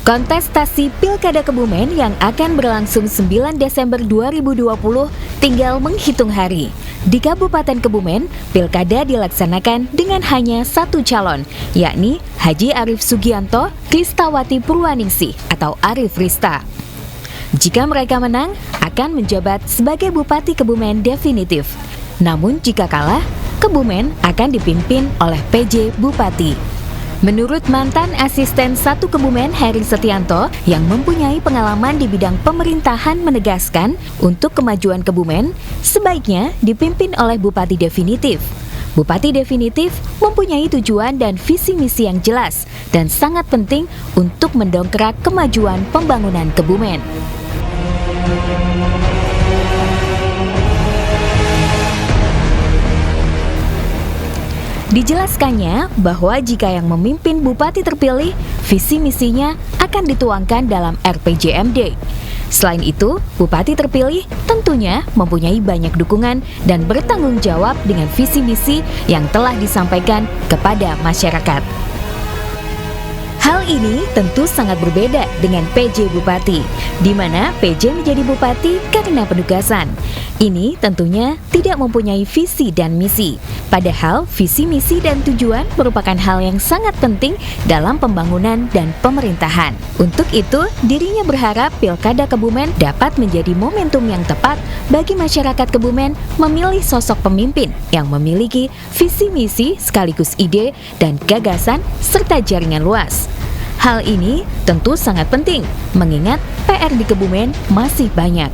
Kontestasi Pilkada Kebumen yang akan berlangsung 9 Desember 2020 tinggal menghitung hari. Di Kabupaten Kebumen, Pilkada dilaksanakan dengan hanya satu calon, yakni Haji Arief Sugianto Ristawati Purwaningsih atau Arief Rista. Jika mereka menang, akan menjabat sebagai Bupati Kebumen definitif. Namun jika kalah, Kebumen akan dipimpin oleh PJ Bupati. Menurut mantan asisten 1 Kebumen Heri Setianto yang mempunyai pengalaman di bidang pemerintahan menegaskan untuk kemajuan Kebumen sebaiknya dipimpin oleh Bupati definitif. Bupati definitif mempunyai tujuan dan visi misi yang jelas dan sangat penting untuk mendongkrak kemajuan pembangunan Kebumen. Dijelaskannya bahwa jika yang memimpin bupati terpilih, visi misinya akan dituangkan dalam RPJMD. Selain itu, bupati terpilih tentunya mempunyai banyak dukungan dan bertanggung jawab dengan visi misi yang telah disampaikan kepada masyarakat. Hal ini tentu sangat berbeda dengan PJ Bupati, di mana PJ menjadi bupati karena penugasan. Ini tentunya tidak mempunyai visi dan misi. Padahal visi, misi, dan tujuan merupakan hal yang sangat penting dalam pembangunan dan pemerintahan. Untuk itu, dirinya berharap Pilkada Kebumen dapat menjadi momentum yang tepat bagi masyarakat Kebumen memilih sosok pemimpin yang memiliki visi misi sekaligus ide dan gagasan serta jaringan luas. Hal ini tentu sangat penting mengingat PR di Kebumen masih banyak,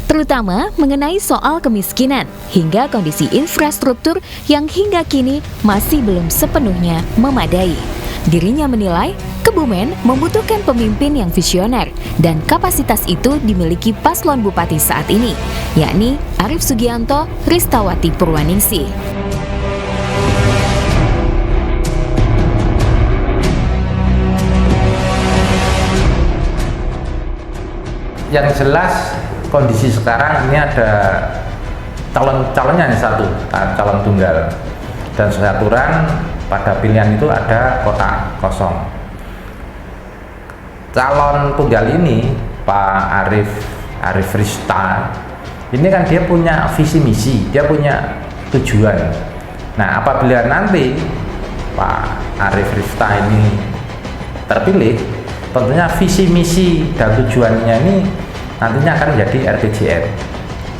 terutama mengenai soal kemiskinan hingga kondisi infrastruktur yang hingga kini masih belum sepenuhnya memadai. Dirinya menilai Kebumen membutuhkan pemimpin yang visioner dan kapasitas itu dimiliki paslon bupati saat ini, yakni Arief Sugianto Ristawati Purwaningsih. Yang jelas kondisi sekarang ini ada calonnya hanya satu, calon tunggal, dan sesuai aturan pada pilihan itu ada kotak kosong. Calon tunggal ini Pak Arief Rista ini kan dia punya visi misi, dia punya tujuan. Nah, apabila nanti Pak Arief Rista ini terpilih, tentunya visi misi dan tujuannya ini nantinya akan menjadi RPJM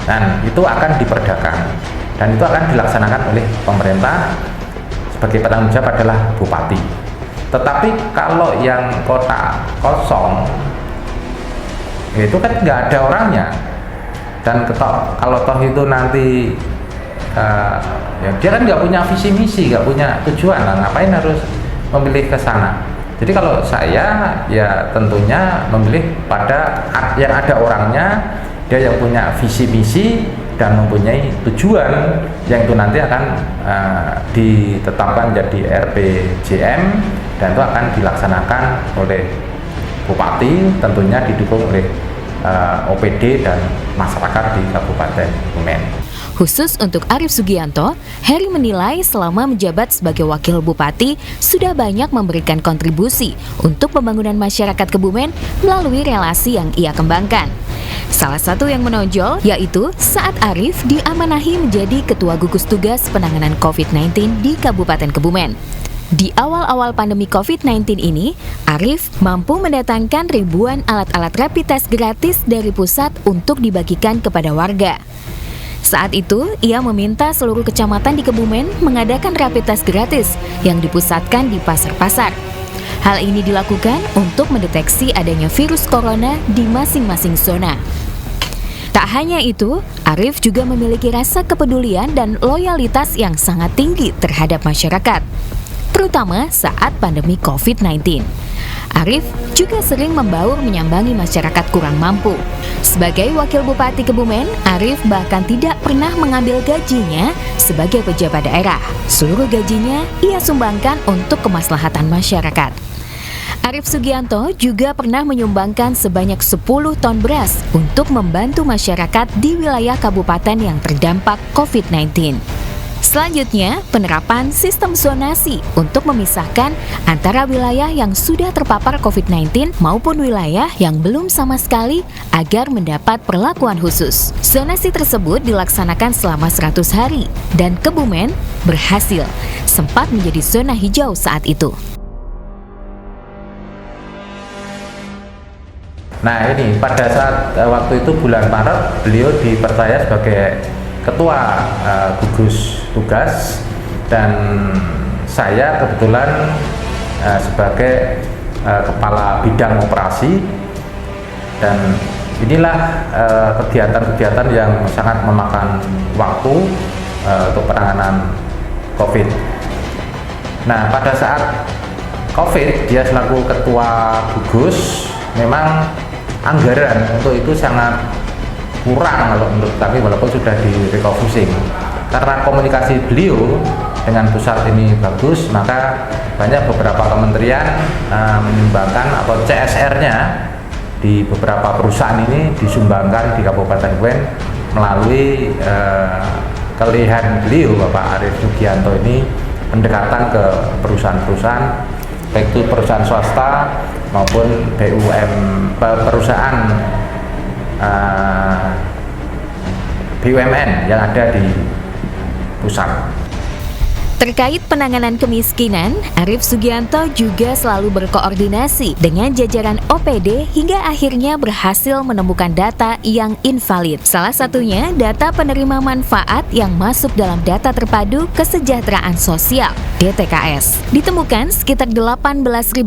dan itu akan diperdakan dan itu akan dilaksanakan oleh pemerintah sebagai penanggung jawab adalah bupati. Tetapi kalau yang kota kosong itu kan nggak ada orangnya, dan kalau toh itu nanti ya dia kan nggak punya visi misi, nggak punya tujuan, nah ngapain harus memilih ke sana? Jadi kalau saya ya tentunya memilih pada yang ada orangnya, dia yang punya visi misi dan mempunyai tujuan yang itu nanti akan ditetapkan jadi RPJM dan itu akan dilaksanakan oleh bupati, tentunya didukung oleh OPD dan masyarakat di Kabupaten Kebumen. Khusus untuk Arief Sugianto, Heri menilai selama menjabat sebagai wakil bupati sudah banyak memberikan kontribusi untuk pembangunan masyarakat Kebumen melalui relasi yang ia kembangkan. Salah satu yang menonjol yaitu saat Arief diamanahi menjadi Ketua Gugus Tugas Penanganan COVID-19 di Kabupaten Kebumen. Di awal-awal pandemi COVID-19 ini, Arief mampu mendatangkan ribuan alat-alat rapid test gratis dari pusat untuk dibagikan kepada warga. Saat itu, ia meminta seluruh kecamatan di Kebumen mengadakan rapid test gratis yang dipusatkan di pasar-pasar. Hal ini dilakukan untuk mendeteksi adanya virus corona di masing-masing zona. Tak hanya itu, Arief juga memiliki rasa kepedulian dan loyalitas yang sangat tinggi terhadap masyarakat, terutama saat pandemi COVID-19. Arief juga sering membaur menyambangi masyarakat kurang mampu. Sebagai wakil bupati Kebumen, Arief bahkan tidak pernah mengambil gajinya sebagai pejabat daerah. Seluruh gajinya ia sumbangkan untuk kemaslahatan masyarakat. Arief Sugianto juga pernah menyumbangkan sebanyak 10 ton beras untuk membantu masyarakat di wilayah kabupaten yang terdampak COVID-19. Selanjutnya, penerapan sistem zonasi untuk memisahkan antara wilayah yang sudah terpapar COVID-19 maupun wilayah yang belum sama sekali agar mendapat perlakuan khusus. Zonasi tersebut dilaksanakan selama 100 hari dan Kebumen berhasil, sempat menjadi zona hijau saat itu. Nah ini pada saat waktu itu bulan Maret beliau dipercaya sebagai ketua gugus tugas dan saya kebetulan sebagai kepala bidang operasi, dan inilah kegiatan-kegiatan yang sangat memakan waktu untuk penanganan COVID. Nah pada saat COVID dia selaku ketua gugus, memang anggaran untuk itu sangat kurang kalau menurut kami, walaupun sudah direfocusing. Karena komunikasi beliau dengan pusat ini bagus, maka banyak beberapa kementerian menyumbangkan atau CSR-nya di beberapa perusahaan ini disumbangkan di Kabupaten Kebumen melalui kelihan beliau Bapak Arief Sugianto ini, pendekatan ke perusahaan-perusahaan baik itu perusahaan swasta maupun perusahaan BUMN yang ada di pusat. Terkait penanganan kemiskinan, Arief Sugianto juga selalu berkoordinasi dengan jajaran OPD hingga akhirnya berhasil menemukan data yang invalid. Salah satunya data penerima manfaat yang masuk dalam data terpadu kesejahteraan sosial (DTKS). Ditemukan sekitar 18.000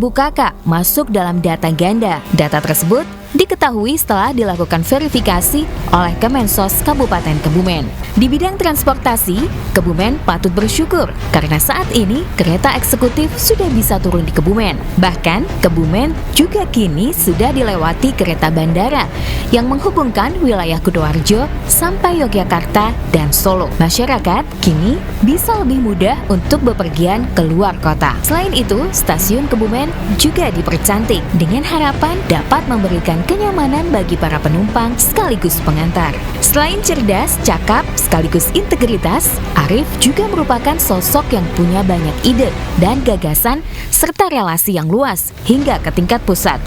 kakak masuk dalam data ganda. Data tersebut diketahui setelah dilakukan verifikasi oleh Kemensos Kabupaten Kebumen. Di bidang transportasi, Kebumen patut bersyukur karena saat ini kereta eksekutif sudah bisa turun di Kebumen. Bahkan, Kebumen juga kini sudah dilewati kereta bandara yang menghubungkan wilayah Kutoarjo sampai Yogyakarta dan Solo. Masyarakat kini bisa lebih mudah untuk bepergian keluar kota. Selain itu, stasiun Kebumen juga dipercantik dengan harapan dapat memberikan kenyamanan bagi para penumpang sekaligus pengantar. Selain cerdas, cakap, sekaligus integritas, Arief juga merupakan sosok yang punya banyak ide dan gagasan serta relasi yang luas hingga ke tingkat pusat.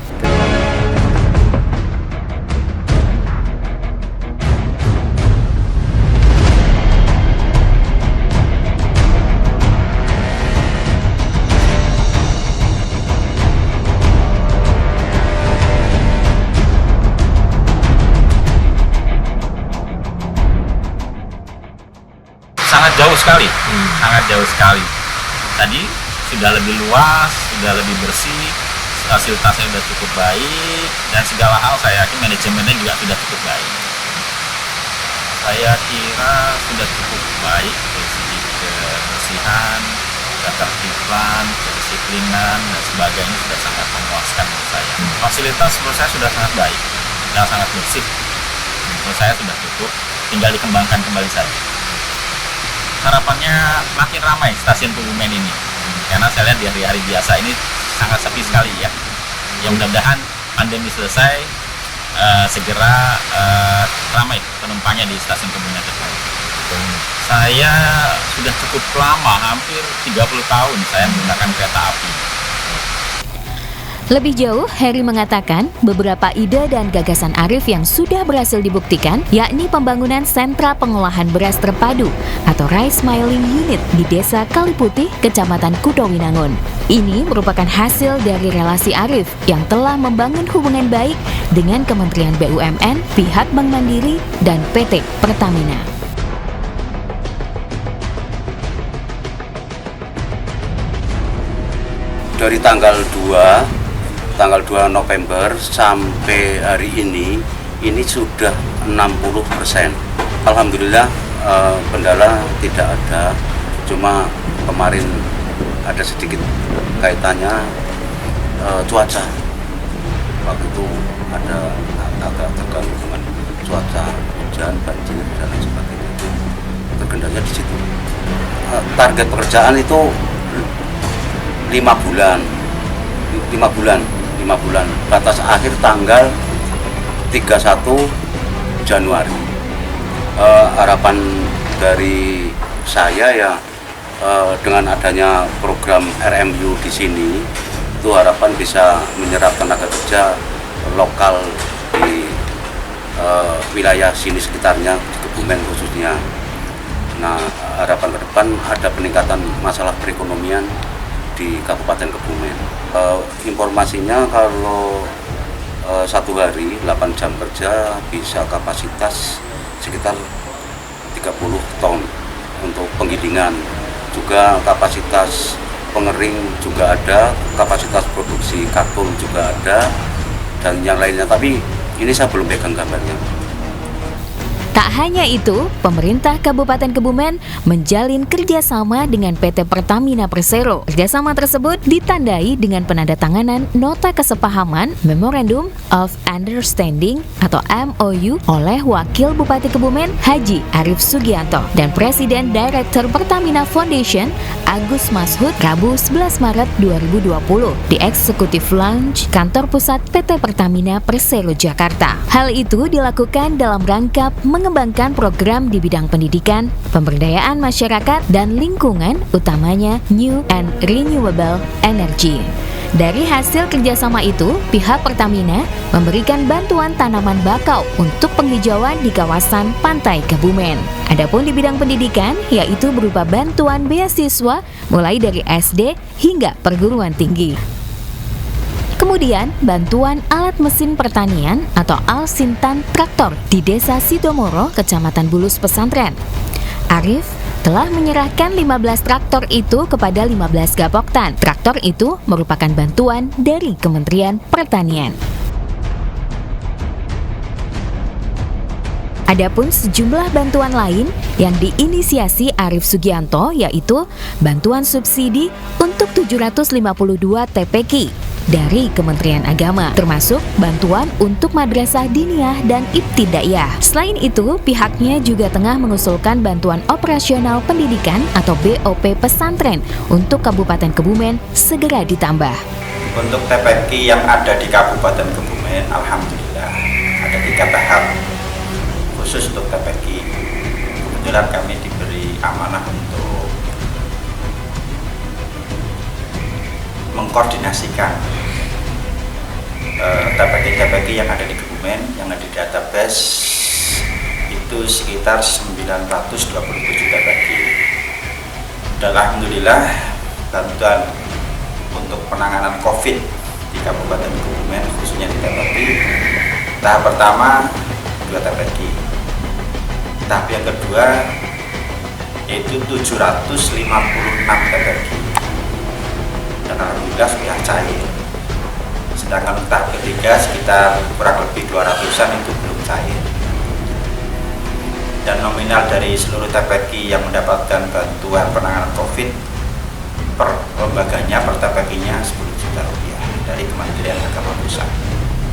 Sangat jauh sekali. Tadi sudah lebih luas, sudah lebih bersih, fasilitasnya sudah cukup baik, dan segala hal saya yakin manajemennya juga sudah cukup baik. Saya kira sudah cukup baik dari segi kebersihan, ketertiban, kedisiplinan, dan sebagainya sudah sangat memuaskan menurut saya. Fasilitas menurut saya sudah sangat baik dan sangat bersih. Menurut saya sudah cukup, tinggal dikembangkan kembali saja. Harapannya makin ramai stasiun Kebumen ini, karena saya lihat di hari-hari biasa ini sangat sepi sekali ya. Yang mudah-mudahan pandemi selesai, segera ramai penumpangnya di stasiun Kebumen tersebut. Saya sudah cukup lama, hampir 30 tahun saya menggunakan kereta api. Lebih jauh, Heri mengatakan beberapa ide dan gagasan Arief yang sudah berhasil dibuktikan, yakni pembangunan sentra pengolahan beras terpadu atau Rice Milling Unit di Desa Kaliputih, Kecamatan Kutowinangun. Ini merupakan hasil dari relasi Arief yang telah membangun hubungan baik dengan Kementerian BUMN, pihak Bank Mandiri, dan PT Pertamina. Dari tanggal 2 November sampai hari ini sudah 60%. Alhamdulillah kendala tidak ada, cuma kemarin ada sedikit kaitannya cuaca. Waktu itu ada agak terganggu dengan cuaca, hujan, banjir, dan lain sebagainya. Itu terkendalanya di situ. Target pekerjaan itu 5 bulan. Batas akhir tanggal 31 Januari. Harapan dari saya ya, dengan adanya program RMU di sini, itu harapan bisa menyerap tenaga kerja lokal di wilayah sini sekitarnya, di Kebumen khususnya. Nah, harapan ke depan ada peningkatan masalah perekonomian di Kabupaten Kebumen. Informasinya kalau satu hari 8 jam kerja bisa kapasitas sekitar 30 ton untuk penggilingan. Juga kapasitas pengering juga ada, kapasitas produksi karton juga ada, dan yang lainnya. Tapi ini saya belum pegang gambarnya. Tak hanya itu, pemerintah Kabupaten Kebumen menjalin kerjasama dengan PT Pertamina Persero. Kerjasama tersebut ditandai dengan penandatanganan Nota Kesepahaman Memorandum of Understanding atau MOU oleh Wakil Bupati Kebumen Haji Arif Sugianto dan Presiden Direktur Pertamina Foundation Agus Mashud Rabu 11 Maret 2020 di Executive Lounge Kantor Pusat PT Pertamina Persero Jakarta. Hal itu dilakukan dalam rangka mengembangkan program di bidang pendidikan, pemberdayaan masyarakat, dan lingkungan, utamanya New and Renewable Energy. Dari hasil kerjasama itu, pihak Pertamina memberikan bantuan tanaman bakau untuk penghijauan di kawasan Pantai Kebumen. Adapun di bidang pendidikan, yaitu berupa bantuan beasiswa mulai dari SD hingga perguruan tinggi. Kemudian, bantuan alat mesin pertanian atau Alsintan traktor di Desa Sidomoro, Kecamatan Bulus Pesantren. Arif telah menyerahkan 15 traktor itu kepada 15 gapoktan. Traktor itu merupakan bantuan dari Kementerian Pertanian. Adapun sejumlah bantuan lain yang diinisiasi Arif Sugianto, yaitu bantuan subsidi untuk 752 TPQ dari Kementerian Agama, termasuk bantuan untuk madrasah diniyah dan ibtidaiyah. Selain itu, pihaknya juga tengah mengusulkan bantuan operasional pendidikan atau BOP pesantren untuk Kabupaten Kebumen segera ditambah. Untuk TPQ yang ada di Kabupaten Kebumen, alhamdulillah ada 3 tahap khusus untuk TPQ. Kebetulan kami diberi amanah untuk mengkoordinasikan TPQ yang ada di Kebumen, yang ada di database itu sekitar 927 TPQ. Dan alhamdulillah bantuan untuk penanganan COVID di Kabupaten Kebumen, khususnya di TPQ, tahap pertama 2 TPQ, tahap yang kedua yaitu 756 TPQ, dan alhamdulillah sudah cair. Sedangkan tahap ketiga sekitar kurang lebih 200-an itu belum cair. Dan nominal dari seluruh TPQ yang mendapatkan bantuan penanganan COVID per lembaganya, per TPQ-nya 10 juta rupiah dari Kementerian Agama Pusat.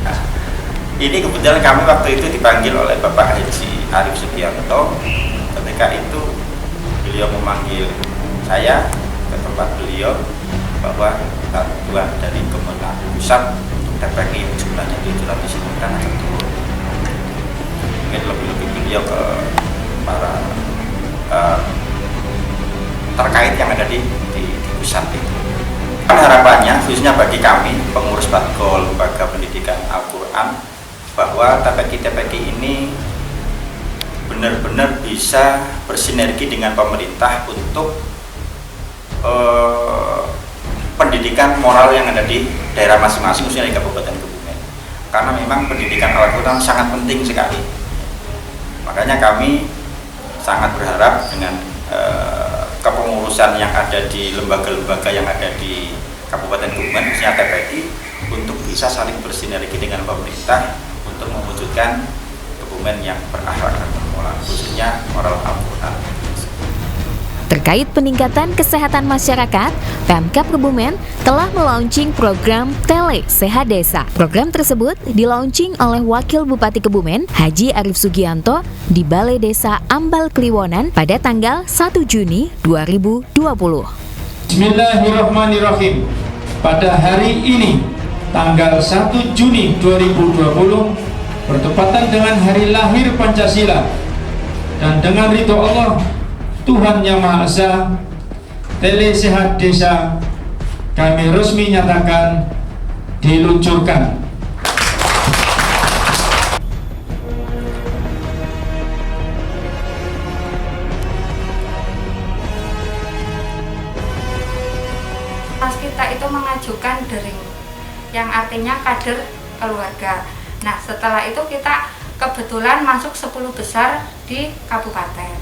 Nah, ini kebetulan kami waktu itu dipanggil oleh Bapak Haji Arif Sugianto. Ketika itu beliau memanggil saya ke tempat beliau bahwa bantuan dari Kementerian Pusat untuk TPQ yang jumlahnya 700 akan turun. Mungkin lebih-lebih beliau ke para terkait yang ada di pusat itu. Harapannya khususnya bagi kami pengurus Batgol Lembaga Pendidikan Al-Quran, bahwa TPQ ini benar-benar bisa bersinergi dengan pemerintah untuk pendidikan moral yang ada di daerah masing-masing, khususnya di Kabupaten Kebumen. Karena memang pendidikan Al-Quran sangat penting sekali. Makanya kami sangat berharap dengan kepengurusan yang ada di lembaga-lembaga yang ada di Kabupaten Kebumen, khususnya TPQ, untuk bisa saling bersinergi dengan pemerintah untuk mewujudkan Kebumen yang berakhlak dan bermoral, khususnya moral Al-Quran. Terkait peningkatan kesehatan masyarakat, Pemkab Kebumen telah melaunching program Tele Sehat Desa. Program tersebut dilaunching oleh Wakil Bupati Kebumen, Haji Arif Sugianto, di Balai Desa Ambal Kliwonan pada tanggal 1 Juni 2020. Bismillahirrahmanirrahim. Pada hari ini, tanggal 1 Juni 2020, bertepatan dengan hari lahir Pancasila, dan dengan ridho Allah Tuhan Yang Maha Esa, Tele Sehat Desa kami resmi nyatakan diluncurkan. Kita itu mengajukan dering, yang artinya kader keluarga. Nah, setelah itu kita kebetulan masuk 10 besar di kabupaten.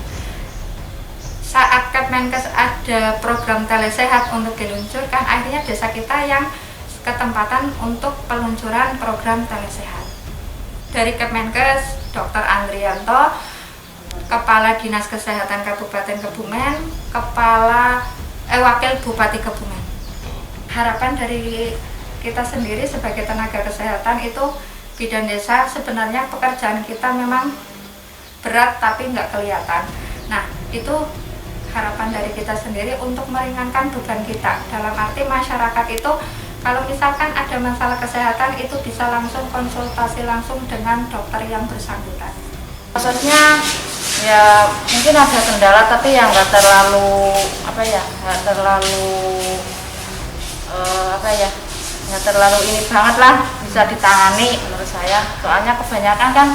Saat Kemenkes ada program telesehat untuk diluncurkan, akhirnya desa kita yang ketempatan untuk peluncuran program telesehat. Dari Kemenkes, Dr. Andrianto, Kepala Dinas Kesehatan Kabupaten Kebumen, Wakil Bupati Kebumen. Harapan dari kita sendiri sebagai tenaga kesehatan itu bidan desa, sebenarnya pekerjaan kita memang berat tapi nggak kelihatan. Nah, itu harapan dari kita sendiri untuk meringankan beban kita. Dalam arti masyarakat itu kalau misalkan ada masalah kesehatan itu bisa langsung konsultasi langsung dengan dokter yang bersangkutan. Maksudnya ya mungkin ada kendala tapi yang nggak terlalu nggak terlalu ini banget lah, bisa ditangani menurut saya. Soalnya kebanyakan kan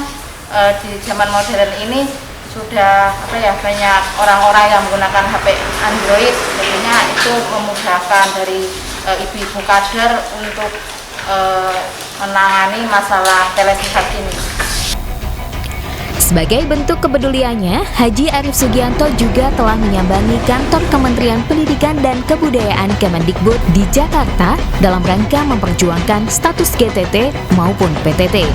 di zaman modern ini sudah banyak orang-orang yang menggunakan HP Android, jadinya itu memudahkan dari ibu-ibu kader untuk menangani masalah telesehat ini. Sebagai bentuk kepeduliannya, Haji Arief Sugianto juga telah menyambangi kantor Kementerian Pendidikan dan Kebudayaan Kemendikbud di Jakarta dalam rangka memperjuangkan status GTT maupun PTT.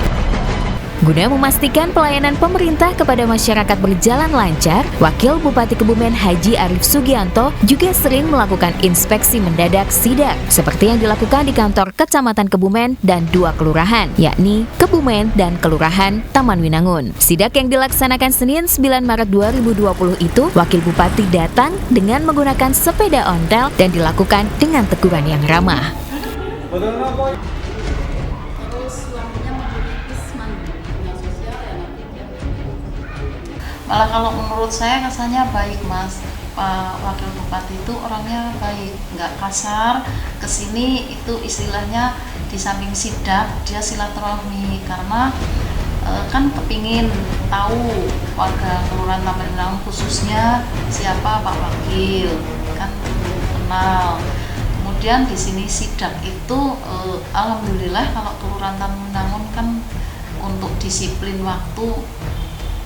Guna memastikan pelayanan pemerintah kepada masyarakat berjalan lancar, Wakil Bupati Kebumen Haji Arief Sugianto juga sering melakukan inspeksi mendadak sidak, seperti yang dilakukan di kantor Kecamatan Kebumen dan 2 kelurahan, yakni Kebumen dan Kelurahan Taman Winangun. Sidak yang dilaksanakan Senin 9 Maret 2020 itu, Wakil Bupati datang dengan menggunakan sepeda ontel dan dilakukan dengan teguran yang ramah. Malah kalau menurut saya rasanya baik, Mas. Pak Wakil Bupati itu orangnya baik, nggak kasar. Kesini itu istilahnya di samping sidak dia silaturahmi, karena kan kepingin tahu warga Kelurahan Taman Winangun khususnya siapa Pak Wakil, kan kenal. Kemudian di sini sidak itu alhamdulillah kalau Kelurahan Taman Winangun kan untuk disiplin waktu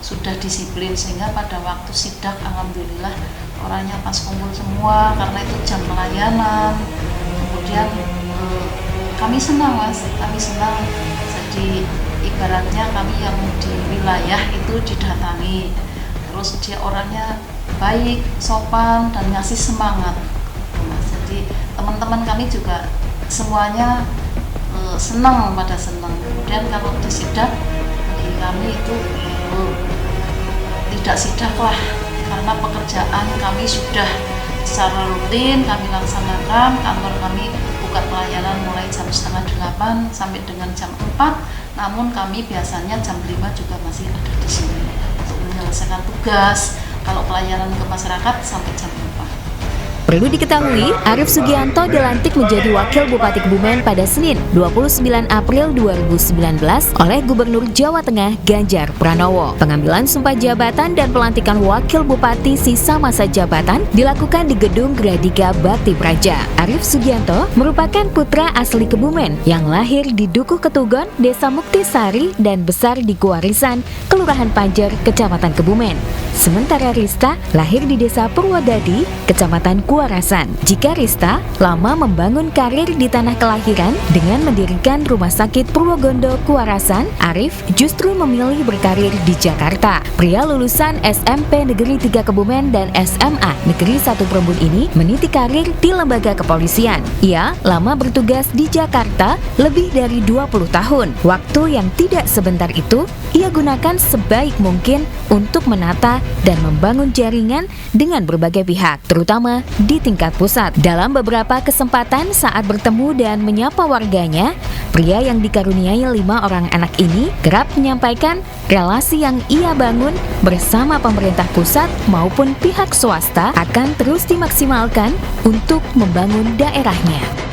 sudah disiplin, sehingga pada waktu sidak alhamdulillah orangnya pas kumpul semua karena itu jam pelayanan. Kemudian kami senang, Mas, kami senang. Jadi ibaratnya kami yang di wilayah itu didatangi, terus dia orangnya baik, sopan dan ngasih semangat, Mas. Jadi teman-teman kami juga semuanya senang, pada senang. Kemudian kalau di sidak bagi kami itu tidak sidak lah, karena pekerjaan kami sudah secara rutin kami laksanakan. Kantor kami buka pelayanan mulai jam 7:30 sampai dengan jam 4, namun kami biasanya jam 5 juga masih ada di sini untuk menyelesaikan tugas kalau pelayanan ke masyarakat sampai jam 4. Perlu diketahui, Arief Sugianto dilantik menjadi Wakil Bupati Kebumen pada Senin 29 April 2019 oleh Gubernur Jawa Tengah Ganjar Pranowo. Pengambilan sumpah jabatan dan pelantikan Wakil Bupati sisa masa jabatan dilakukan di Gedung Gradika Bakti Praja. Arief Sugianto merupakan putra asli Kebumen yang lahir di Dukuh Ketugon, Desa Muktisari dan besar di Kuarisan, Kelurahan Panjer, Kecamatan Kebumen. Sementara Rista lahir di Desa Purwodadi, Kecamatan Kuarasan. Jika Rista lama membangun karir di tanah kelahiran dengan mendirikan Rumah Sakit Purwogondo Kuarasan, Arief justru memilih berkarir di Jakarta. Pria lulusan SMP Negeri 3 Kebumen dan SMA Negeri 1 Prembun ini meniti karir di lembaga kepolisian. Ia lama bertugas di Jakarta lebih dari 20 tahun. Waktu yang tidak sebentar itu ia gunakan sebaik mungkin untuk menata dan membangun jaringan dengan berbagai pihak, terutama di tingkat pusat. Dalam beberapa kesempatan saat bertemu dan menyapa warganya, pria yang dikaruniai 5 orang anak ini kerap menyampaikan relasi yang ia bangun bersama pemerintah pusat maupun pihak swasta akan terus dimaksimalkan untuk membangun daerahnya.